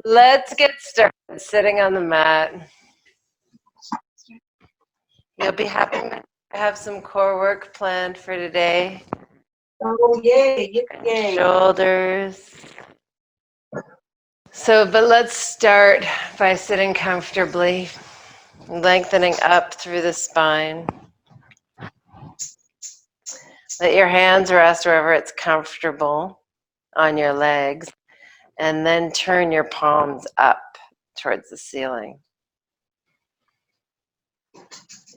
Let's get started sitting on the mat. You'll be happy to have some core work planned for today. Oh, yay, yay. Shoulders. But let's start by sitting comfortably, lengthening up through the spine. Let your hands rest wherever it's comfortable on your legs, and then turn your palms up towards the ceiling.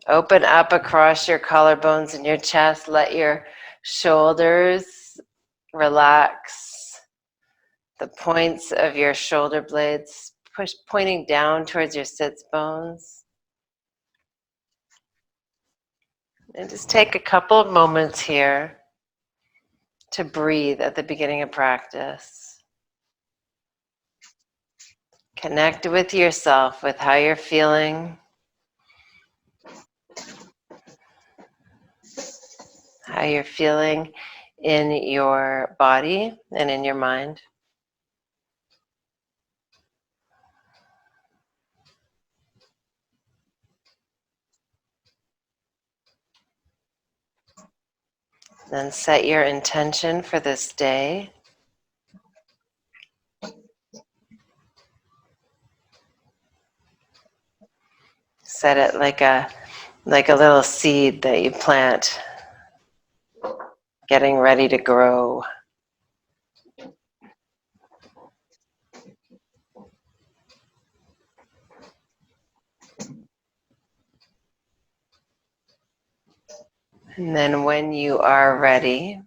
Open up across your collarbones and your chest. Let your shoulders relax. The points of your shoulder blades pointing down towards your sits bones. And just take a couple of moments here to breathe at the beginning of practice. Connect with yourself, with how you're feeling, in your body and in your mind. Then set your intention for this day. Set it like a little seed that you plant, getting ready to grow. And then when you are ready, you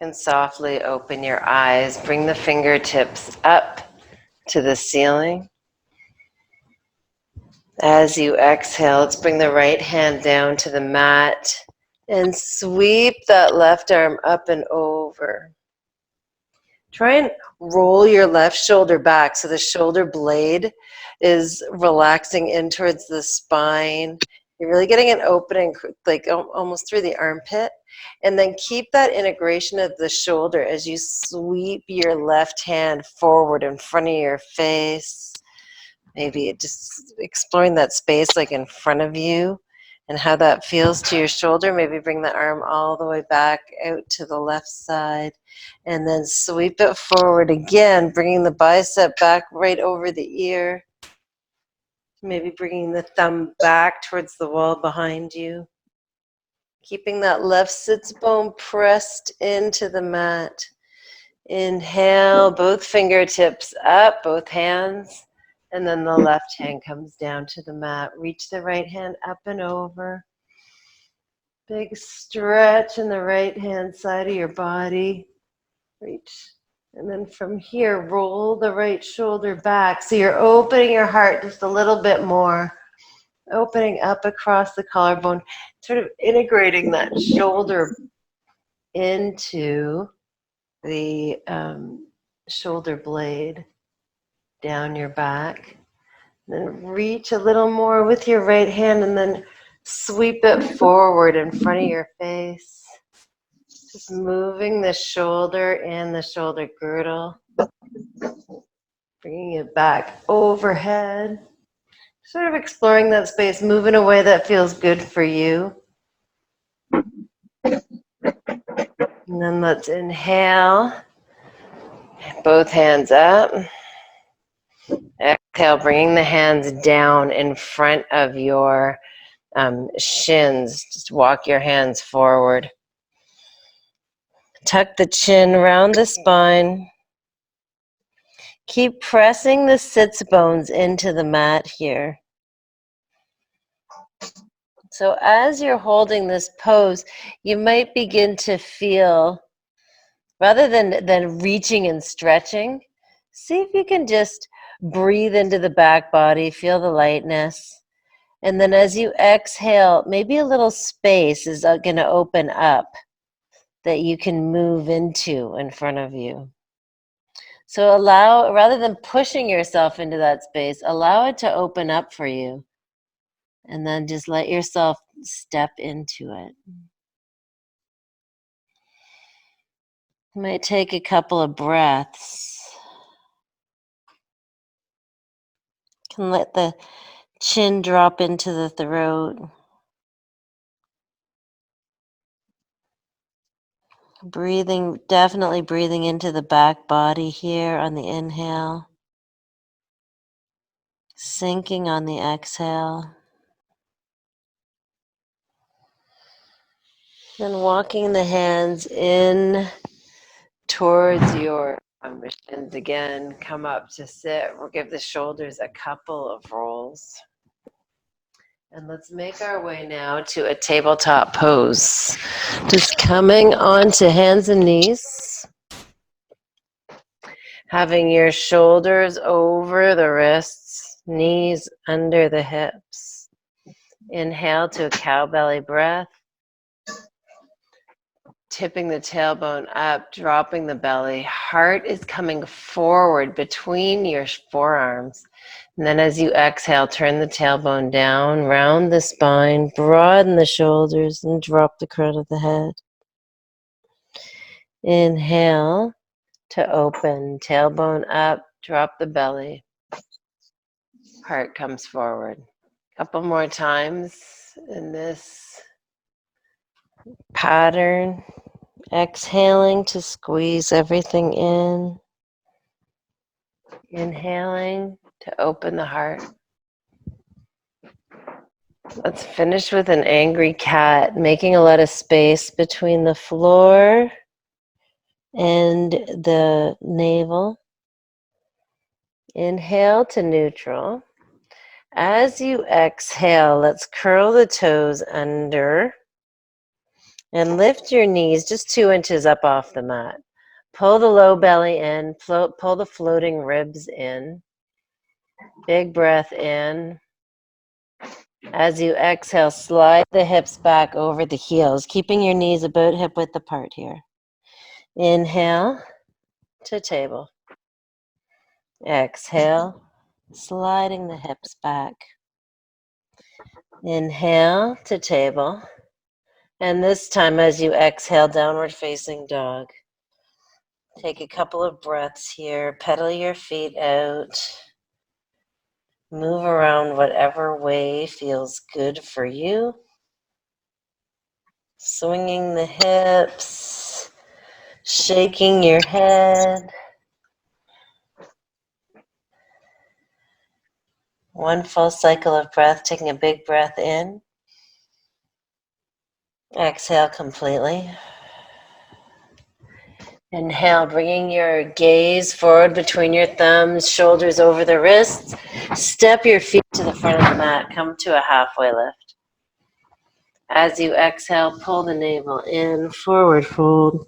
can softly open your eyes, bring the fingertips up to the ceiling. As you exhale, let's bring the right hand down to the mat and sweep that left arm up and over. Try and roll your left shoulder back so the shoulder blade is relaxing in towards the spine. You're really getting an opening, like almost through the armpit. And then keep that integration of the shoulder as you sweep your left hand forward in front of your face. Maybe just exploring that space like in front of you and how that feels to your shoulder. Maybe bring the arm all the way back out to the left side and then sweep it forward again, bringing the bicep back right over the ear. Maybe bringing the thumb back towards the wall behind you. Keeping that left sits bone pressed into the mat. Inhale, both fingertips up, both hands. And then the left hand comes down to the mat. Reach the right hand up and over. Big stretch in the right hand side of your body. Reach. And then from here, roll the right shoulder back. So you're opening your heart just a little bit more. Opening up across the collarbone. Sort of integrating that shoulder into the shoulder blade down your back. Then reach a little more with your right hand and then sweep it forward in front of your face. Just moving the shoulder and the shoulder girdle. Bringing it back overhead. Sort of exploring that space, move in a way that feels good for you. And then let's inhale. Both hands up. Exhale, bringing the hands down in front of your shins. Just walk your hands forward. Tuck the chin around the spine. Keep pressing the sits bones into the mat here. So as you're holding this pose, you might begin to feel, rather than reaching and stretching, see if you can just breathe into the back body, feel the lightness. And then as you exhale, maybe a little space is going to open up that you can move into in front of you. So allow, rather than pushing yourself into that space, allow it to open up for you. And then just let yourself step into it. You might take a couple of breaths. And let the chin drop into the throat. Definitely breathing into the back body here on the inhale. Sinking on the exhale. Then walking the hands in towards your shins again. Come up to sit. We'll give the shoulders a couple of rolls. And let's make our way now to a tabletop pose. Just coming onto hands and knees. Having your shoulders over the wrists, knees under the hips. Inhale to a cow belly breath. Tipping the tailbone up, dropping the belly. Heart is coming forward between your forearms. And then as you exhale, turn the tailbone down, round the spine, broaden the shoulders, and drop the crown of the head. Inhale to open, tailbone up, drop the belly. Heart comes forward. A couple more times in this pattern. Exhaling to squeeze everything in. Inhaling to open the heart. Let's finish with an angry cat, making a lot of space between the floor and the navel. Inhale to neutral. As you exhale, let's curl the toes under and lift your knees just 2 inches up off the mat. Pull the low belly in, pull the floating ribs in. Big breath in. As you exhale, slide the hips back over the heels, keeping your knees about hip width apart here. Inhale to table. Exhale, sliding the hips back. Inhale to table. And this time as you exhale, downward facing dog. Take a couple of breaths here. Pedal your feet out. Move around whatever way feels good for you. Swinging the hips, shaking your head. One full cycle of breath, taking a big breath in. Exhale completely. Inhale, bringing your gaze forward between your thumbs, shoulders over the wrists. Step your feet to the front of the mat. Come to a halfway lift. As you exhale, pull the navel in, forward fold.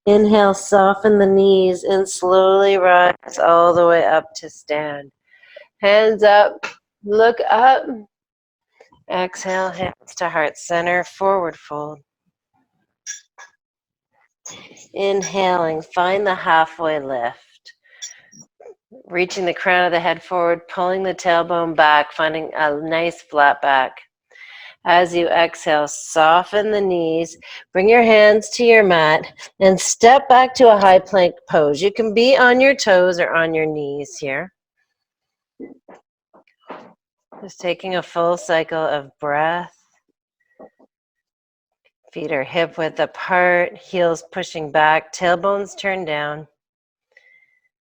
Inhale, soften the knees and slowly rise all the way up to stand. Hands up, look up. Exhale, hands to heart center, forward fold. Inhaling, find the halfway lift. Reaching the crown of the head forward, pulling the tailbone back, finding a nice flat back. As you exhale, soften the knees, bring your hands to your mat, and step back to a high plank pose. You can be on your toes or on your knees here. Just taking a full cycle of breath. Feet are hip width apart, heels pushing back, tailbones turned down.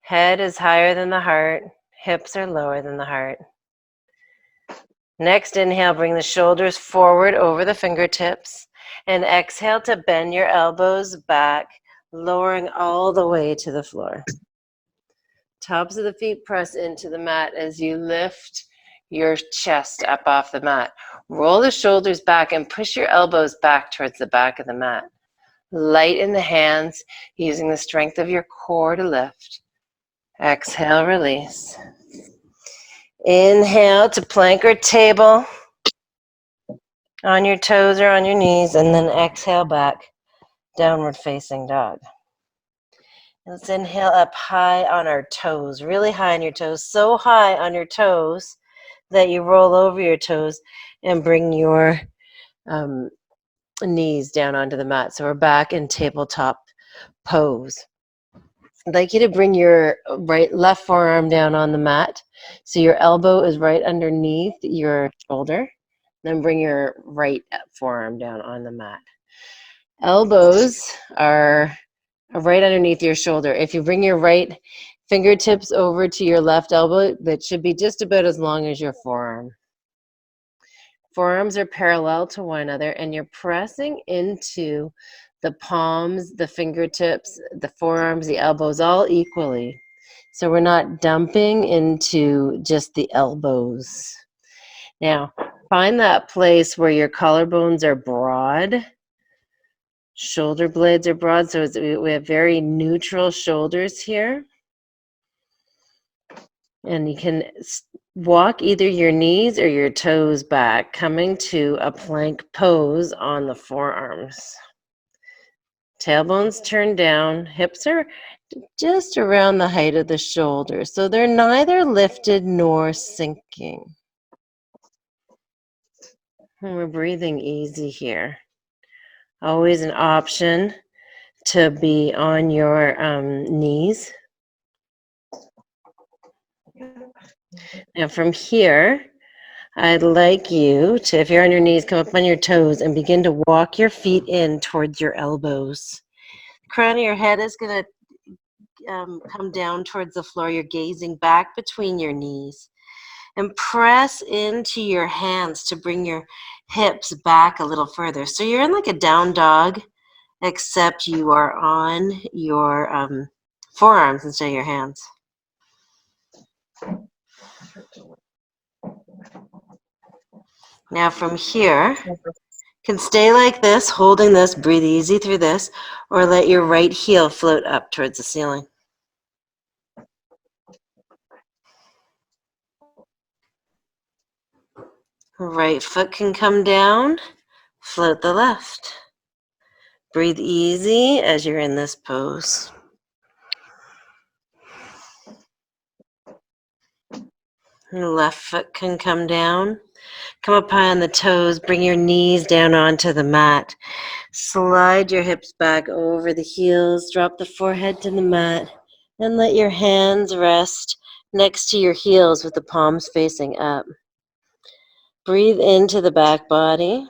Head is higher than the heart, hips are lower than the heart. Next inhale, bring the shoulders forward over the fingertips, and exhale to bend your elbows back, lowering all the way to the floor. Tops of the feet press into the mat as you lift your chest up off the mat. Roll the shoulders back and push your elbows back towards the back of the mat. Light in the hands, using the strength of your core to lift. Exhale, release. Inhale to plank or table on your toes or on your knees, and then exhale back, downward facing dog. Let's inhale up high on our toes, really high on your toes, so high on your toes that you roll over your toes and bring your knees down onto the mat. So we're back in tabletop pose. I'd like you to bring your left forearm down on the mat. So your elbow is right underneath your shoulder. Then bring your right forearm down on the mat. Elbows are right underneath your shoulder. If you bring your right fingertips over to your left elbow, that should be just about as long as your forearm. Forearms are parallel to one another, and you're pressing into the palms, the fingertips, the forearms, the elbows, all equally. So we're not dumping into just the elbows. Now, find that place where your collarbones are broad, shoulder blades are broad, so we have very neutral shoulders here. And you can walk either your knees or your toes back, coming to a plank pose on the forearms. Tailbones turned down, hips are just around the height of the shoulders, so they're neither lifted nor sinking. And we're breathing easy here. Always an option to be on your knees. Now from here, I'd like you to, if you're on your knees, come up on your toes and begin to walk your feet in towards your elbows. The crown of your head is going to come down towards the floor. You're gazing back between your knees. And press into your hands to bring your hips back a little further. So you're in like a down dog, except you are on your forearms instead of your hands. Now from here, you can stay like this, holding this, breathe easy through this, or let your right heel float up towards the ceiling. Right foot can come down, float the left. Breathe easy as you're in this pose. Left foot can come down. Come up high on the toes, bring your knees down onto the mat. Slide your hips back over the heels, drop the forehead to the mat, and let your hands rest next to your heels with the palms facing up. Breathe into the back body.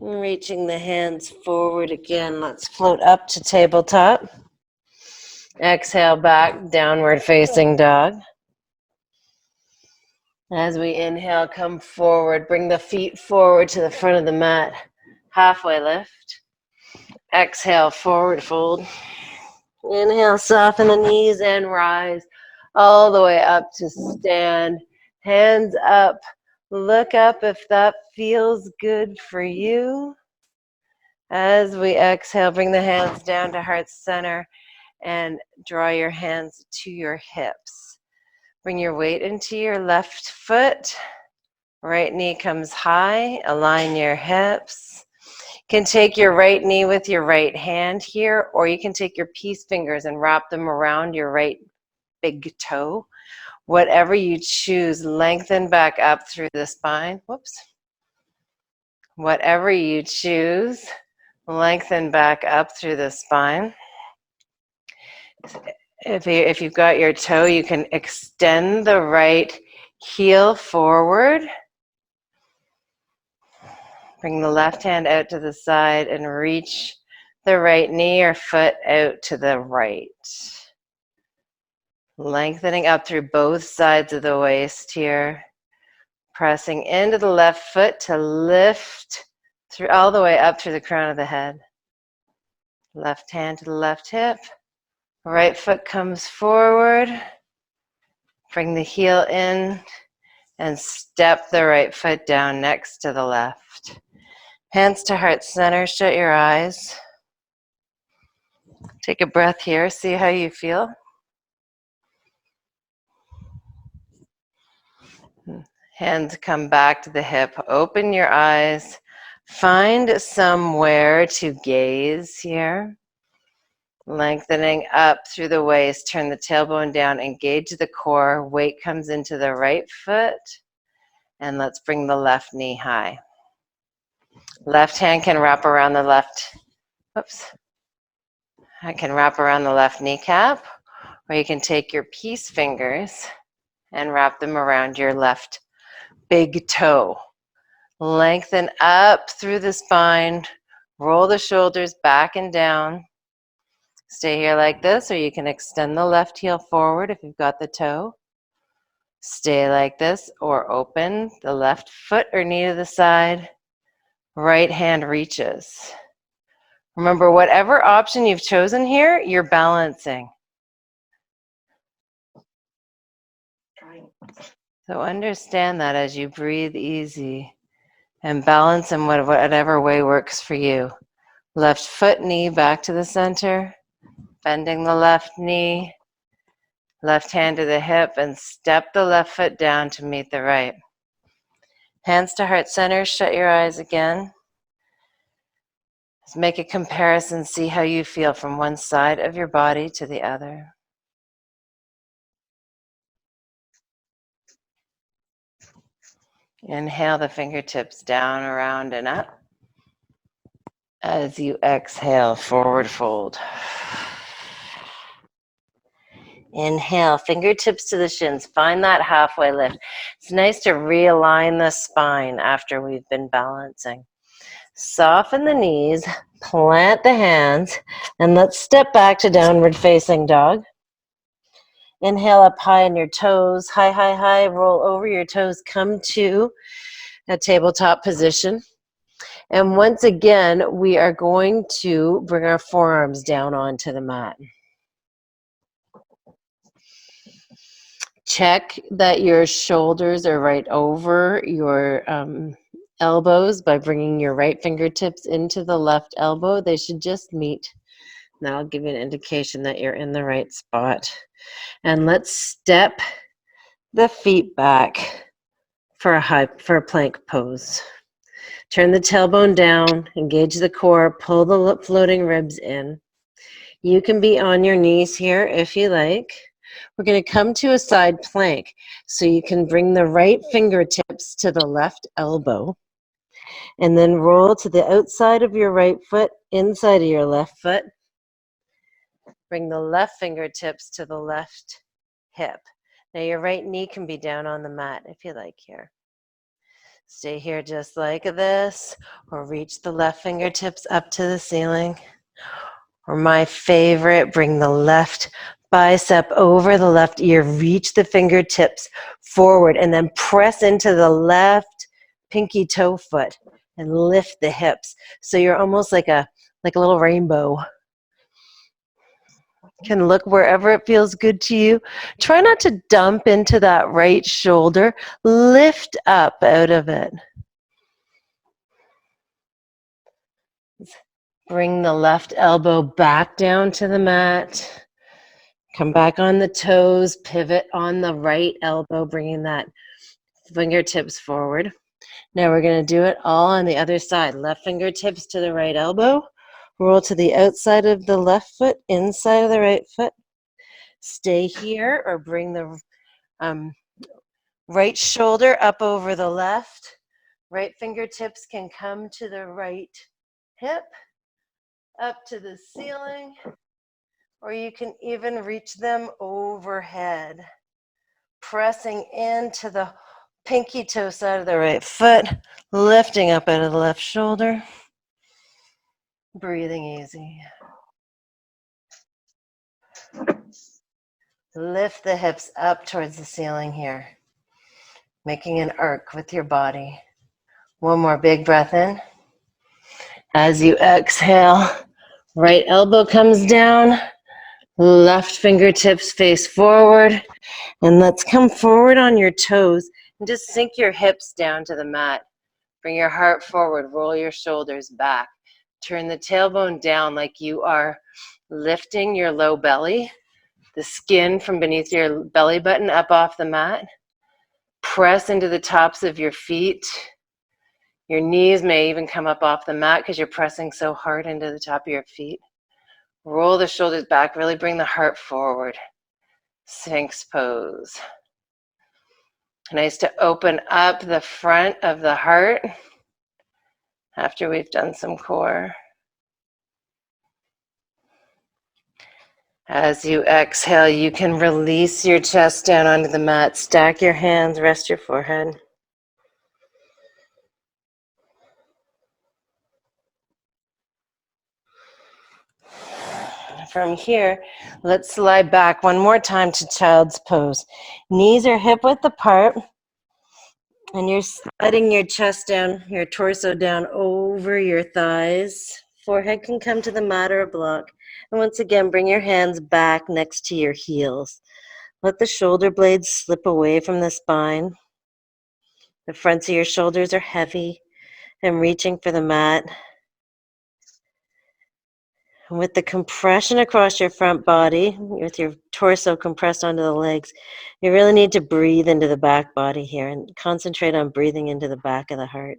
Reaching the hands forward again. Let's float up to tabletop. Exhale back, downward facing dog. As we inhale, come forward. Bring the feet forward to the front of the mat. Halfway lift. Exhale, forward fold. Inhale, soften the knees and rise all the way up to stand. Hands up. Look up if that feels good for you. As we exhale, bring the hands down to heart center and draw your hands to your hips. Bring your weight into your left foot. Right knee comes high. Align your hips. You can take your right knee with your right hand here, or you can take your peace fingers and wrap them around your right big toe. Whatever you choose, lengthen back up through the spine. Whoops. Whatever you choose, lengthen back up through the spine. If you've got your toe, you can extend the right heel forward. Bring the left hand out to the side and reach the right knee or foot out to the right. Lengthening up through both sides of the waist here. Pressing into the left foot to lift through all the way up through the crown of the head. Left hand to the left hip. Right foot comes forward. Bring the heel in and step the right foot down next to the left. Hands to heart center, shut your eyes. Take a breath here, see how you feel. Hands come back to the hip, open your eyes. Find somewhere to gaze here. Lengthening up through the waist, turn the tailbone down, engage the core. Weight comes into the right foot. And let's bring the left knee high. Left hand can wrap around the left, oops. I can wrap around the left kneecap, or you can take your peace fingers and wrap them around your left big toe. Lengthen up through the spine, roll the shoulders back and down. Stay here like this, or you can extend the left heel forward if you've got the toe. Stay like this, or open the left foot or knee to the side. Right hand reaches. Remember, whatever option you've chosen here, you're balancing. So understand that as you breathe easy and balance in whatever way works for you. Left foot, knee back to the center, bending the left knee, left hand to the hip, and step the left foot down to meet the right. Hands to heart center, shut your eyes again. Let's make a comparison, see how you feel from one side of your body to the other. Inhale the fingertips down, around, and up. As you exhale, forward fold. Inhale, fingertips to the shins. Find that halfway lift. It's nice to realign the spine after we've been balancing. Soften the knees, plant the hands, and let's step back to downward facing dog. Inhale up high on your toes, high, high, high, roll over your toes, come to a tabletop position. And once again, we are going to bring our forearms down onto the mat. Check that your shoulders are right over your elbows by bringing your right fingertips into the left elbow. They should just meet. That'll give you an indication that you're in the right spot. And let's step the feet back for a plank pose. Turn the tailbone down, engage the core, pull the floating ribs in. You can be on your knees here if you like. We're going to come to a side plank, so you can bring the right fingertips to the left elbow, and then roll to the outside of your right foot, inside of your left foot. Bring the left fingertips to the left hip. Now your right knee can be down on the mat if you like here. Stay here just like this, or reach the left fingertips up to the ceiling. Or my favorite, bring the left bicep over the left ear, reach the fingertips forward, and then press into the left pinky toe foot and lift the hips. So you're almost like a little rainbow. Can look wherever it feels good to you. Try not to dump into that right shoulder. Lift up out of it. Bring the left elbow back down to the mat. Come back on the toes. Pivot on the right elbow, bringing that fingertips forward. Now we're going to do it all on the other side. Left fingertips to the right elbow. Roll to the outside of the left foot, inside of the right foot. Stay here, or bring the right shoulder up over the left. Right fingertips can come to the right hip, up to the ceiling, or you can even reach them overhead. Pressing into the pinky toe side of the right foot, lifting up out of the left shoulder. Breathing easy. Lift the hips up towards the ceiling here, making an arc with your body. One more big breath in. As you exhale, right elbow comes down, left fingertips face forward, and let's come forward on your toes and just sink your hips down to the mat. Bring your heart forward, roll your shoulders back. Turn the tailbone down like you are lifting your low belly, the skin from beneath your belly button up off the mat. Press into the tops of your feet. Your knees may even come up off the mat because you're pressing so hard into the top of your feet. Roll the shoulders back, really bring the heart forward. Sphinx pose. Nice to open up the front of the heart after we've done some core. As you exhale, you can release your chest down onto the mat. Stack your hands, rest your forehead. From here, let's slide back one more time to child's pose. Knees are hip width apart, and you're sliding your chest down, your torso down over your thighs. Forehead can come to the mat or a block. And once again, bring your hands back next to your heels. Let the shoulder blades slip away from the spine. The fronts of your shoulders are heavy and reaching for the mat. With the compression across your front body, with your torso compressed onto the legs, you really need to breathe into the back body here and concentrate on breathing into the back of the heart.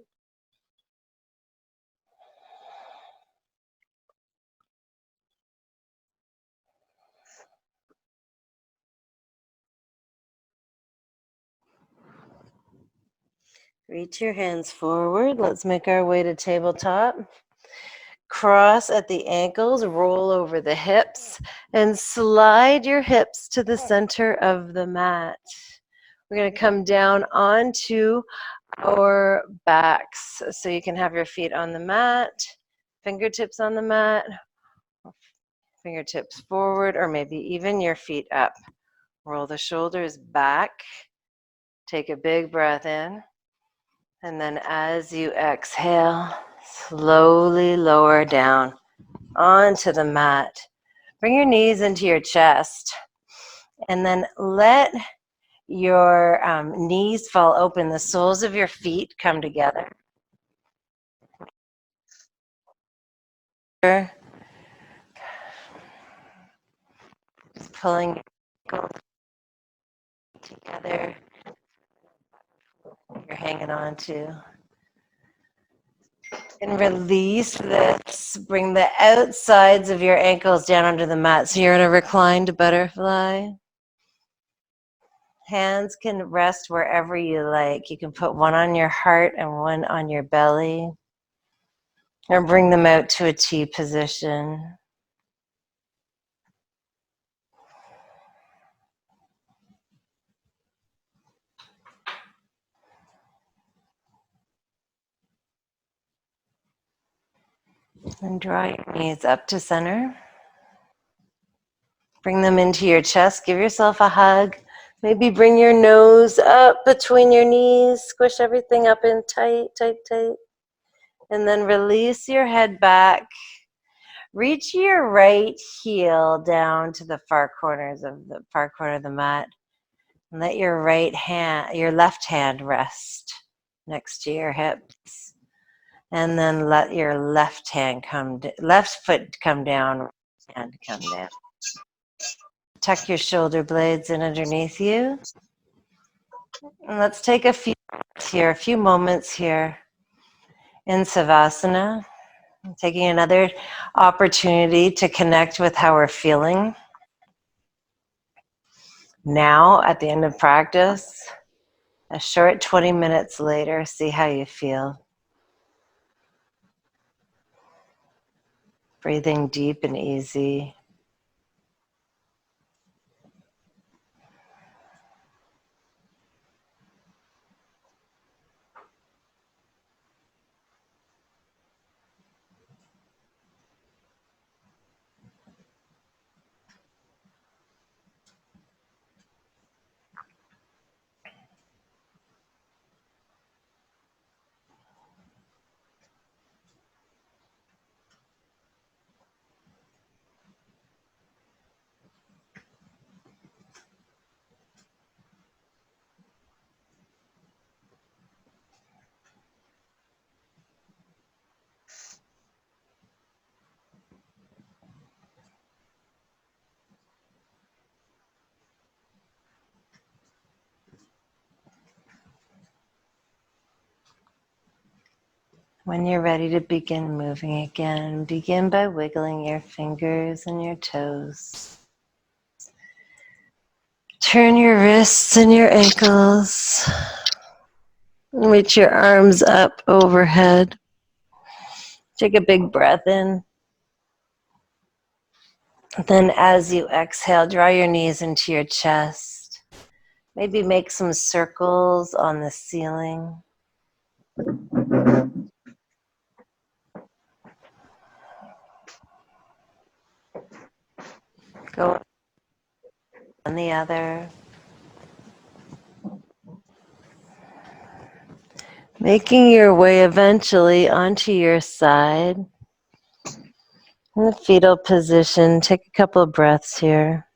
Reach your hands forward. Let's make our way to tabletop. Cross at the ankles, roll over the hips, and slide your hips to the center of the mat. We're going to come down onto our backs. So you can have your feet on the mat, fingertips on the mat, fingertips forward, or maybe even your feet up. Roll the shoulders back. Take a big breath in. And then as you exhale, slowly lower down onto the mat. Bring your knees into your chest. And then let your knees fall open. The soles of your feet come together. Just pulling your ankles together. You're hanging on to. And release this. Bring the outsides of your ankles down onto the mat. So you're in a reclined butterfly. Hands can rest wherever you like. You can put one on your heart and one on your belly. Or bring them out to a T position. And draw your knees up to center. Bring them into your chest. Give yourself a hug. Maybe bring your nose up between your knees. Squish everything up in tight, tight, tight. And then release your head back. Reach your right heel down to the far corner of the mat. And let your left hand rest next to your hips. And then let your left foot come down, right hand come down. Tuck your shoulder blades in underneath you. And let's take a few moments here in Savasana. Taking another opportunity to connect with how we're feeling. Now, at the end of practice, a short 20 minutes later, see how you feel. Breathing deep and easy. When you're ready to begin moving again, begin by wiggling your fingers and your toes. Turn your wrists and your ankles. Reach your arms up overhead. Take a big breath in. Then as you exhale, draw your knees into your chest. Maybe make some circles on the ceiling. Go on the other. Making your way eventually onto your side. In the fetal position, take a couple of breaths here.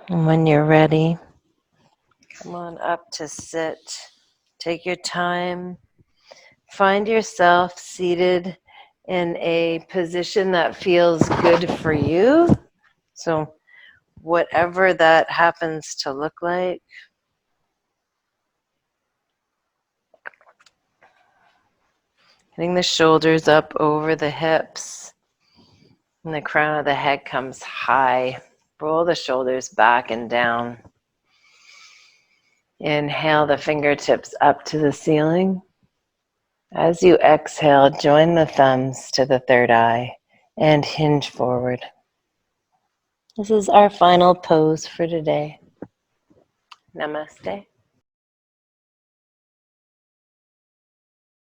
And when you're ready, come on up to sit. Take your time. Find yourself seated in a position that feels good for you. So whatever that happens to look like. Getting the shoulders up over the hips. And the crown of the head comes high. Roll the shoulders back and down. Inhale the fingertips up to the ceiling. As you exhale, join the thumbs to the third eye and hinge forward. This is our final pose for today. Namaste.